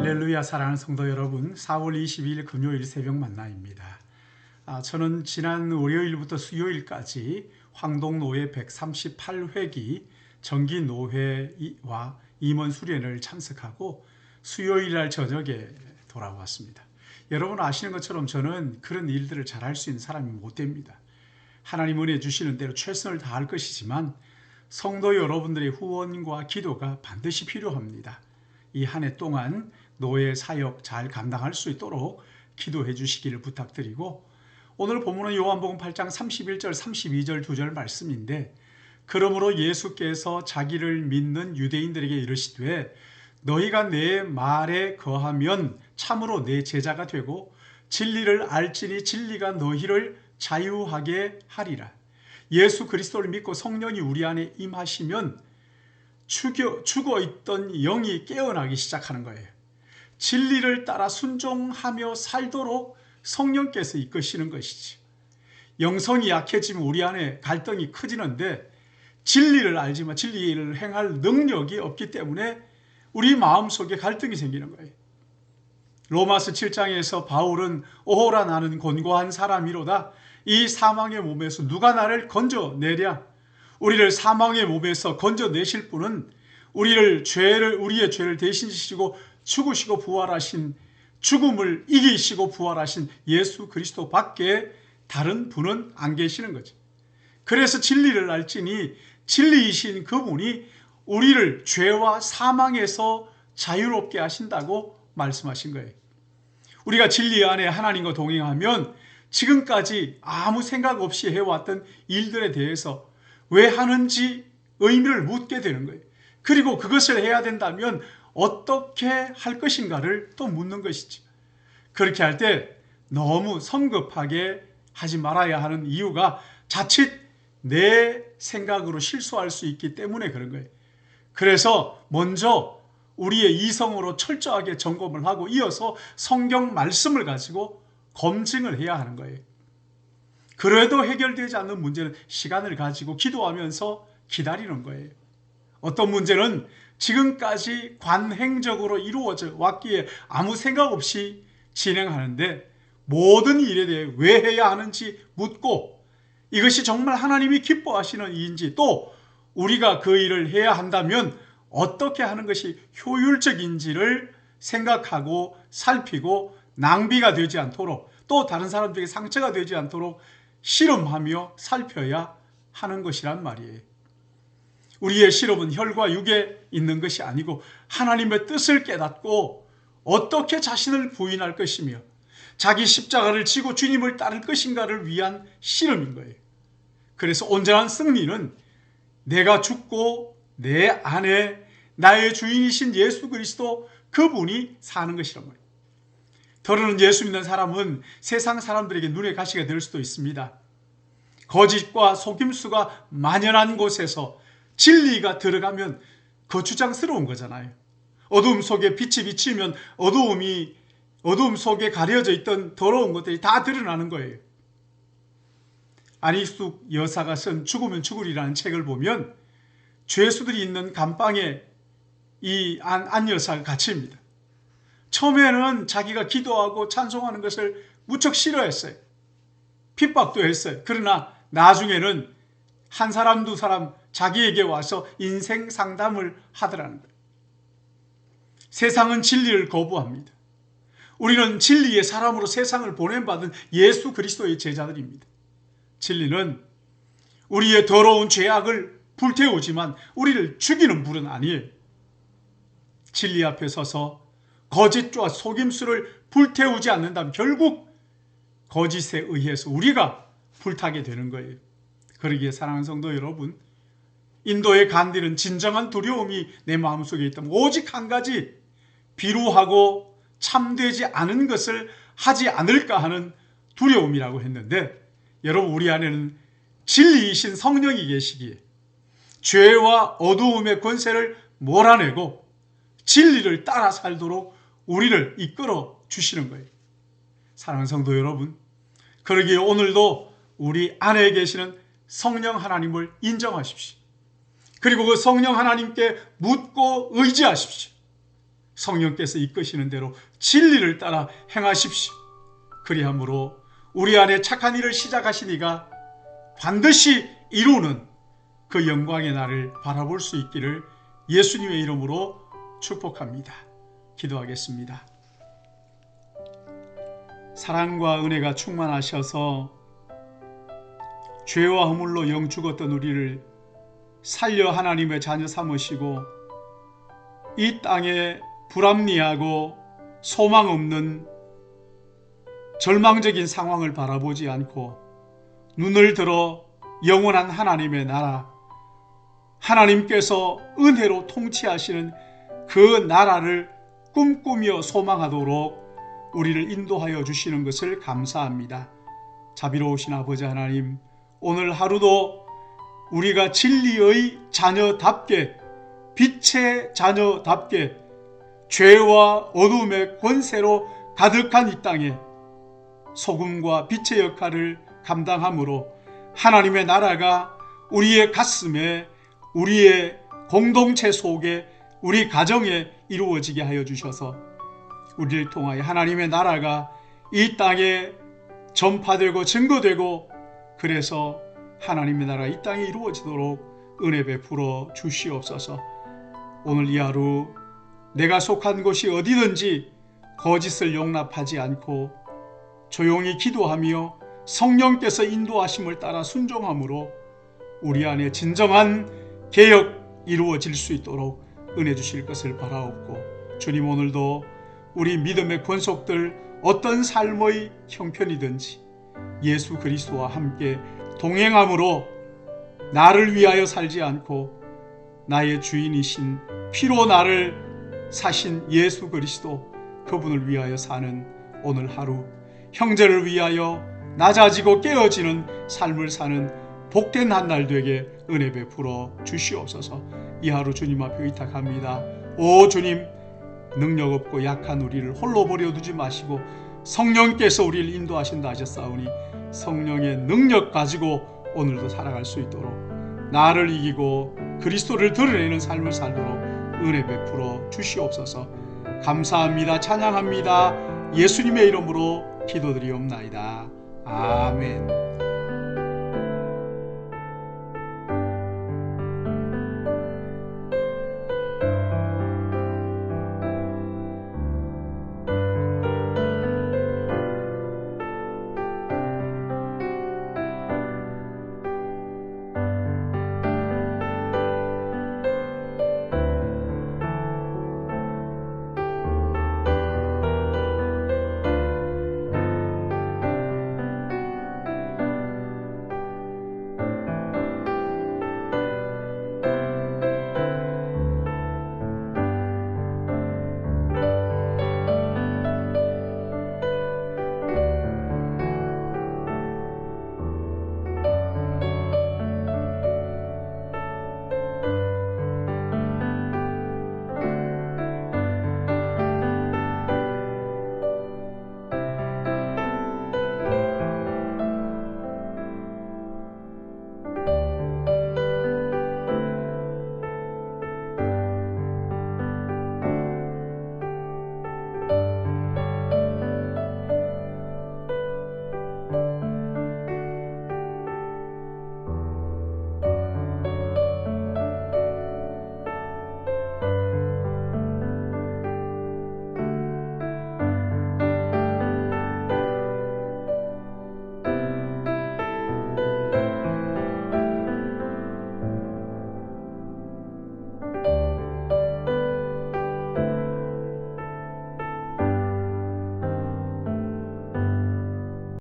할렐루야. 사랑하는 성도 여러분, 4월 22일 금요일 새벽 만나입니다. 저는 지난 월요일부터 수요일까지 황동노회 138회기 정기노회와 임원 수련을 참석하고 수요일날 저녁에 돌아왔습니다. 여러분 아시는 것처럼 저는 그런 일들을 잘할 수 있는 사람이 못 됩니다. 하나님 은혜 주시는 대로 최선을 다할 것이지만 성도 여러분들의 후원과 기도가 반드시 필요합니다. 이 한 해 동안 노예 사역 잘 감당할 수 있도록 기도해 주시기를 부탁드리고, 오늘 본문은 요한복음 8장 31절 32절 2절 말씀인데, 그러므로 예수께서 자기를 믿는 유대인들에게 이르시되 너희가 내 말에 거하면 참으로 내 제자가 되고 진리를 알지니 진리가 너희를 자유하게 하리라. 예수 그리스도를 믿고 성령이 우리 안에 임하시면 죽어있던 영이 깨어나기 시작하는 거예요. 진리를 따라 순종하며 살도록 성령께서 이끄시는 것이지. 영성이 약해지면 우리 안에 갈등이 커지는데 진리를 알지만 진리를 행할 능력이 없기 때문에 우리 마음속에 갈등이 생기는 거예요. 로마서 7장에서 바울은 오호라 나는 곤고한 사람이로다. 이 사망의 몸에서 누가 나를 건져내랴. 우리를 사망의 몸에서 건져내실 분은 우리의 죄를 대신 지시고 죽으시고 부활하신, 죽음을 이기시고 부활하신 예수 그리스도 밖에 다른 분은 안 계시는 거죠. 그래서 진리를 알지니 진리이신 그분이 우리를 죄와 사망에서 자유롭게 하신다고 말씀하신 거예요. 우리가 진리 안에 하나님과 동행하면 지금까지 아무 생각 없이 해왔던 일들에 대해서 왜 하는지 의미를 묻게 되는 거예요. 그리고 그것을 해야 된다면 어떻게 할 것인가를 또 묻는 것이죠. 그렇게 할 때 너무 성급하게 하지 말아야 하는 이유가 자칫 내 생각으로 실수할 수 있기 때문에 그런 거예요. 그래서 먼저 우리의 이성으로 철저하게 점검을 하고 이어서 성경 말씀을 가지고 검증을 해야 하는 거예요. 그래도 해결되지 않는 문제는 시간을 가지고 기도하면서 기다리는 거예요. 어떤 문제는 지금까지 관행적으로 이루어져 왔기에 아무 생각 없이 진행하는데 모든 일에 대해 왜 해야 하는지 묻고 이것이 정말 하나님이 기뻐하시는 일인지, 또 우리가 그 일을 해야 한다면 어떻게 하는 것이 효율적인지를 생각하고 살피고 낭비가 되지 않도록, 또 다른 사람들에게 상처가 되지 않도록 실험하며 살펴야 하는 것이란 말이에요. 우리의 실험은 혈과 육에 있는 것이 아니고 하나님의 뜻을 깨닫고 어떻게 자신을 부인할 것이며 자기 십자가를 지고 주님을 따를 것인가를 위한 실험인 거예요. 그래서 온전한 승리는 내가 죽고 내 안에 나의 주인이신 예수 그리스도 그분이 사는 것이란 말이에요. 더러는 예수 믿는 사람은 세상 사람들에게 눈의 가시가 될 수도 있습니다. 거짓과 속임수가 만연한 곳에서 진리가 들어가면 거추장스러운 거잖아요. 어두움 속에 빛이 비치면 어두움 속에 가려져 있던 더러운 것들이 다 드러나는 거예요. 안익숙 여사가 쓴 죽으면 죽으리라는 책을 보면 죄수들이 있는 감방에 이 안 여사가 갇힙니다. 처음에는 자기가 기도하고 찬송하는 것을 무척 싫어했어요. 핍박도 했어요. 그러나 나중에는 한 사람 두 사람 자기에게 와서 인생 상담을 하더라는 거예요. 세상은 진리를 거부합니다. 우리는 진리의 사람으로 세상을 보냄받은 예수 그리스도의 제자들입니다. 진리는 우리의 더러운 죄악을 불태우지만 우리를 죽이는 불은 아니에요. 진리 앞에 서서 거짓과 속임수를 불태우지 않는다면 결국 거짓에 의해서 우리가 불타게 되는 거예요. 그러기에 사랑하는 성도 여러분, 인도의 간디는 진정한 두려움이 내 마음속에 있다면 오직 한 가지, 비루하고 참되지 않은 것을 하지 않을까 하는 두려움이라고 했는데, 여러분 우리 안에는 진리이신 성령이 계시기에 죄와 어두움의 권세를 몰아내고 진리를 따라 살도록 우리를 이끌어 주시는 거예요. 사랑하는 성도 여러분, 그러기에 오늘도 우리 안에 계시는 성령 하나님을 인정하십시오. 그리고 그 성령 하나님께 묻고 의지하십시오. 성령께서 이끄시는 대로 진리를 따라 행하십시오. 그리함으로 우리 안에 착한 일을 시작하신 이가 반드시 이루는 그 영광의 날을 바라볼 수 있기를 예수님의 이름으로 축복합니다. 기도하겠습니다. 사랑과 은혜가 충만하셔서 죄와 허물로 영 죽었던 우리를 살려 하나님의 자녀 삼으시고 이 땅에 불합리하고 소망 없는 절망적인 상황을 바라보지 않고 눈을 들어 영원한 하나님의 나라, 하나님께서 은혜로 통치하시는 그 나라를 꿈꾸며 소망하도록 우리를 인도하여 주시는 것을 감사합니다. 자비로우신 아버지 하나님, 오늘 하루도 우리가 진리의 자녀답게, 빛의 자녀답게 죄와 어둠의 권세로 가득한 이 땅에 소금과 빛의 역할을 감당함으로 하나님의 나라가 우리의 가슴에, 우리의 공동체 속에, 우리 가정에 이루어지게 하여 주셔서 우리를 통하여 하나님의 나라가 이 땅에 전파되고 증거되고, 그래서 하나님의 나라 이 땅에 이루어지도록 은혜 베풀어 주시옵소서. 오늘 이 하루 내가 속한 곳이 어디든지 거짓을 용납하지 않고 조용히 기도하며 성령께서 인도하심을 따라 순종함으로 우리 안에 진정한 개혁 이루어질 수 있도록 은혜 주실 것을 바라옵고, 주님 오늘도 우리 믿음의 권속들 어떤 삶의 형편이든지 예수 그리스도와 함께 동행함으로 나를 위하여 살지 않고 나의 주인이신 피로 나를 사신 예수 그리스도, 그분을 위하여 사는 오늘 하루, 형제를 위하여 낮아지고 깨어지는 삶을 사는 복된 한 날 되게 은혜 베풀어 주시옵소서. 이 하루 주님 앞에 의탁합니다. 오 주님, 능력 없고 약한 우리를 홀로 버려두지 마시고 성령께서 우리를 인도하신다 하셨사오니 성령의 능력 가지고 오늘도 살아갈 수 있도록, 나를 이기고 그리스도를 드러내는 삶을 살도록 은혜 베풀어 주시옵소서. 감사합니다. 찬양합니다. 예수님의 이름으로 기도드리옵나이다. 아멘.